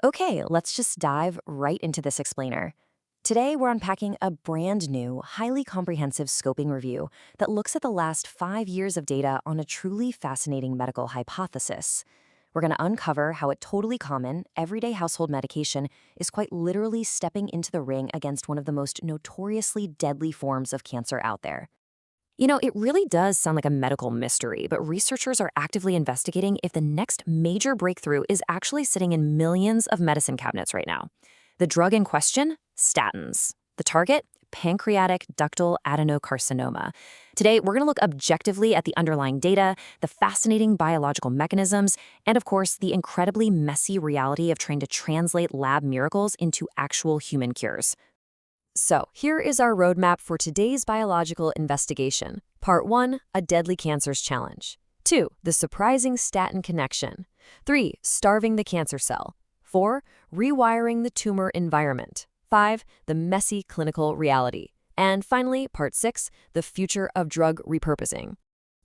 Okay, let's just dive right into this explainer. Today, we're unpacking a brand new, highly comprehensive scoping review that looks at the last 5 years of data on a truly fascinating medical hypothesis. We're going to uncover how a totally common, everyday household medication is quite literally stepping into the ring against one of the most notoriously deadly forms of cancer out there. It really does sound like a medical mystery, but researchers are actively investigating if the next major breakthrough is actually sitting in millions of medicine cabinets right now. The drug in question? Statins. The target? Pancreatic ductal adenocarcinoma. Today, we're going to look objectively at the underlying data, the fascinating biological mechanisms, and of course, the incredibly messy reality of trying to translate lab miracles into actual human cures. So, here is our roadmap for today's biological investigation. Part 1, a deadly cancers challenge. 2, the surprising statin connection. 3, starving the cancer cell. 4, rewiring the tumor environment. 5, the messy clinical reality. And finally, Part 6, the future of drug repurposing.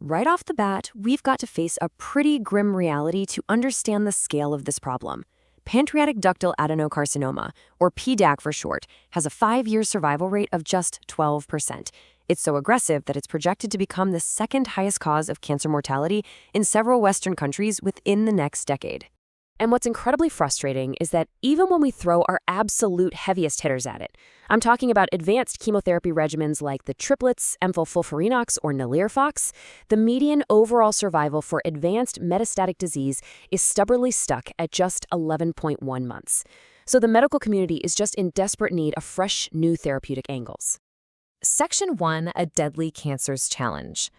Right off the bat, we've got to face a pretty grim reality to understand the scale of this problem. Pancreatic ductal adenocarcinoma, or PDAC for short, has a 5-year survival rate of just 12%. It's so aggressive that it's projected to become the second highest cause of cancer mortality in several Western countries within the next decade. And what's incredibly frustrating is that even when we throw our absolute heaviest hitters at it, I'm talking about advanced chemotherapy regimens like the triplets, FOLFIRINOX or NALIRIFOX, the median overall survival for advanced metastatic disease is stubbornly stuck at just 11.1 months. So the medical community is just in desperate need of fresh, new therapeutic angles. Section 1, a deadly cancers challenge.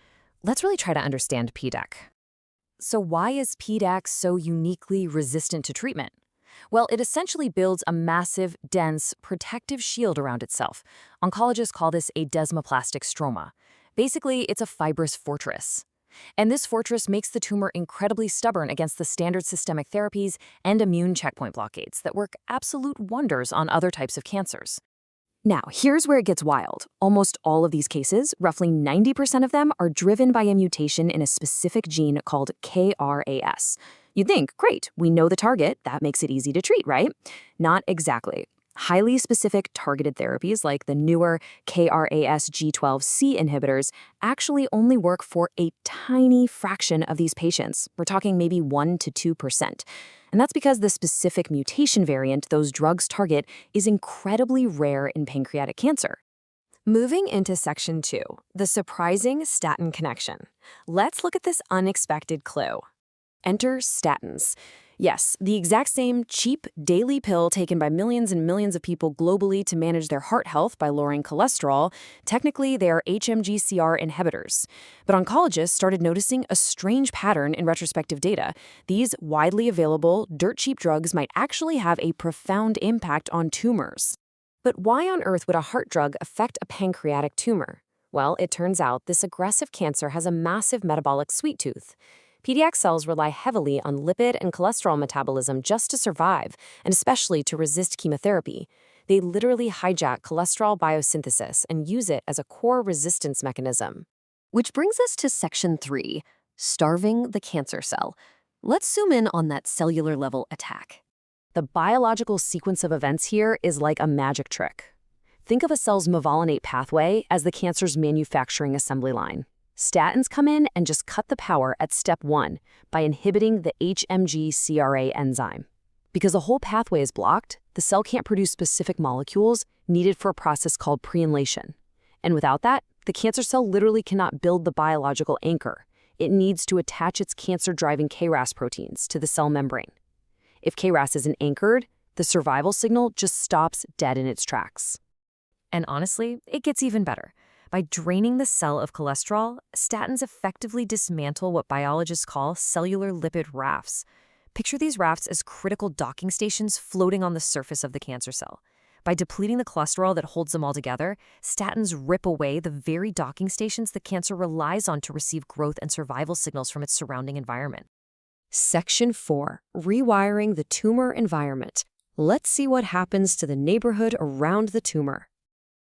Let's really try to understand PDAC. So why is PDAC so uniquely resistant to treatment? Well, it essentially builds a massive, dense, protective shield around itself. Oncologists call this a desmoplastic stroma. Basically, it's a fibrous fortress. And this fortress makes the tumor incredibly stubborn against the standard systemic therapies and immune checkpoint blockades that work absolute wonders on other types of cancers. Now, here's where it gets wild. Almost all of these cases, roughly 90% of them, are driven by a mutation in a specific gene called KRAS. You'd think, great, we know the target, that makes it easy to treat, right? Not exactly. Highly specific targeted therapies like the newer KRAS G12C inhibitors actually only work for a tiny fraction of these patients. We're talking maybe 1 to 2%. And that's because the specific mutation variant those drugs target is incredibly rare in pancreatic cancer. Moving into Section 2, the surprising statin connection. Let's look at this unexpected clue. Enter statins. Yes, the exact same cheap daily pill taken by millions and millions of people globally to manage their heart health by lowering cholesterol. Technically, they are HMG-CR inhibitors. But oncologists started noticing a strange pattern in retrospective data. These widely available, dirt-cheap drugs might actually have a profound impact on tumors. But why on earth would a heart drug affect a pancreatic tumor? Well, it turns out this aggressive cancer has a massive metabolic sweet tooth. PDAC cells rely heavily on lipid and cholesterol metabolism just to survive, and especially to resist chemotherapy. They literally hijack cholesterol biosynthesis and use it as a core resistance mechanism. Which brings us to Section 3, starving the cancer cell. Let's zoom in on that cellular level attack. The biological sequence of events here is like a magic trick. Think of a cell's mevalonate pathway as the cancer's manufacturing assembly line. Statins come in and just cut the power at step 1 by inhibiting the HMG-CRA enzyme. Because the whole pathway is blocked, the cell can't produce specific molecules needed for a process called prenylation. And without that, the cancer cell literally cannot build the biological anchor. It needs to attach its cancer-driving KRAS proteins to the cell membrane. If KRAS isn't anchored, the survival signal just stops dead in its tracks. And honestly, it gets even better. By draining the cell of cholesterol, statins effectively dismantle what biologists call cellular lipid rafts. Picture these rafts as critical docking stations floating on the surface of the cancer cell. By depleting the cholesterol that holds them all together, statins rip away the very docking stations the cancer relies on to receive growth and survival signals from its surrounding environment. Section 4, rewiring the tumor environment. Let's see what happens to the neighborhood around the tumor.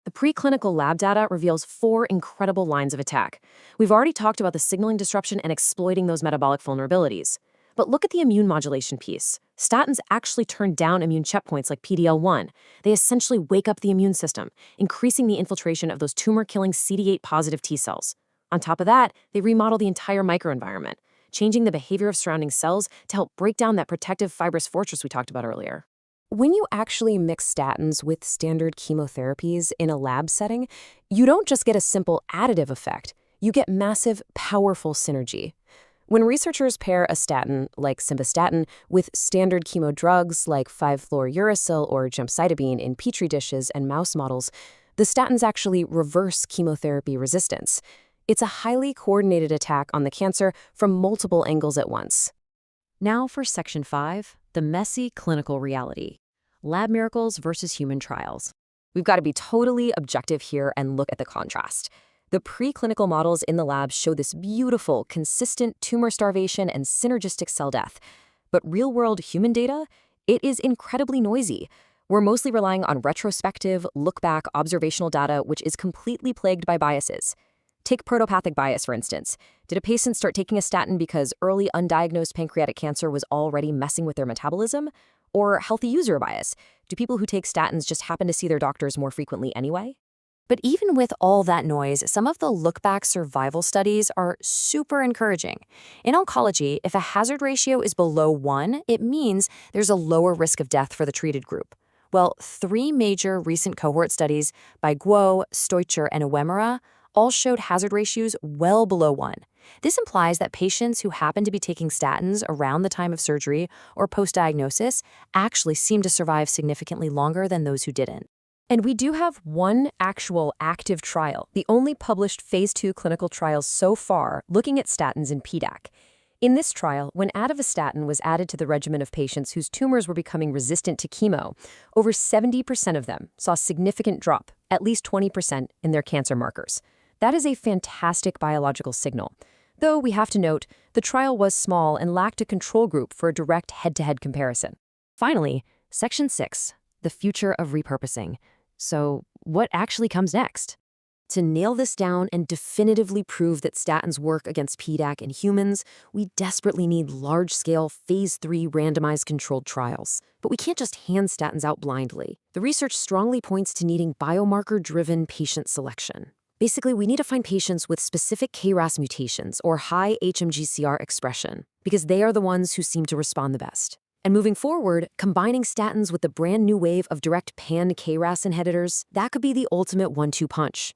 The preclinical lab data reveals 4 incredible lines of attack. We've already talked about the signaling disruption and exploiting those metabolic vulnerabilities. But look at the immune modulation piece. Statins actually turn down immune checkpoints like PD-L1. They essentially wake up the immune system, increasing the infiltration of those tumor-killing CD8-positive T cells. On top of that, they remodel the entire microenvironment, changing the behavior of surrounding cells to help break down that protective fibrous fortress we talked about earlier. When you actually mix statins with standard chemotherapies in a lab setting, you don't just get a simple additive effect. You get massive, powerful synergy. When researchers pair a statin, like simvastatin, with standard chemo drugs like 5-fluorouracil or gemcitabine in petri dishes and mouse models, the statins actually reverse chemotherapy resistance. It's a highly coordinated attack on the cancer from multiple angles at once. Now for Section 5, the messy clinical reality. Lab miracles versus human trials. We've got to be totally objective here and look at the contrast. The preclinical models in the lab show this beautiful, consistent tumor starvation and synergistic cell death. But real-world human data? It is incredibly noisy. We're mostly relying on retrospective, look-back observational data, which is completely plagued by biases. Take protopathic bias, for instance. Did a patient start taking a statin because early undiagnosed pancreatic cancer was already messing with their metabolism? Or healthy user bias? Do people who take statins just happen to see their doctors more frequently anyway? But even with all that noise, some of the look-back survival studies are super encouraging. In oncology, if a hazard ratio is below 1, it means there's a lower risk of death for the treated group. Well, 3 major recent cohort studies by Guo, Stoicher, and Uemura all showed hazard ratios well below 1. This implies that patients who happen to be taking statins around the time of surgery or post-diagnosis actually seem to survive significantly longer than those who didn't. And we do have one actual active trial, the only published phase 2 clinical trial so far looking at statins in PDAC. In this trial, when atorvastatin was added to the regimen of patients whose tumors were becoming resistant to chemo, over 70% of them saw a significant drop, at least 20%, in their cancer markers. That is a fantastic biological signal. Though we have to note, the trial was small and lacked a control group for a direct head-to-head comparison. Finally, Section 6, the future of repurposing. So, what actually comes next? To nail this down and definitively prove that statins work against PDAC in humans, we desperately need large-scale phase 3 randomized controlled trials. But we can't just hand statins out blindly. The research strongly points to needing biomarker-driven patient selection. Basically, we need to find patients with specific KRAS mutations or high HMGCR expression, because they are the ones who seem to respond the best. And moving forward, combining statins with the brand new wave of direct pan-KRAS inhibitors, that could be the ultimate 1-2 punch.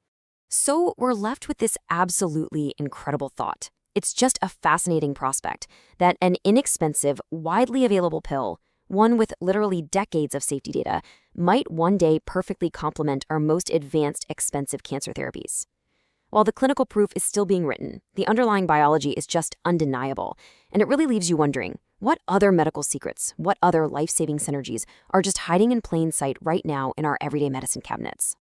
So we're left with this absolutely incredible thought. It's just a fascinating prospect that an inexpensive, widely available pill, one with literally decades of safety data, might one day perfectly complement our most advanced, expensive cancer therapies. While the clinical proof is still being written, the underlying biology is just undeniable, and it really leaves you wondering, what other medical secrets, what other life-saving synergies are just hiding in plain sight right now in our everyday medicine cabinets?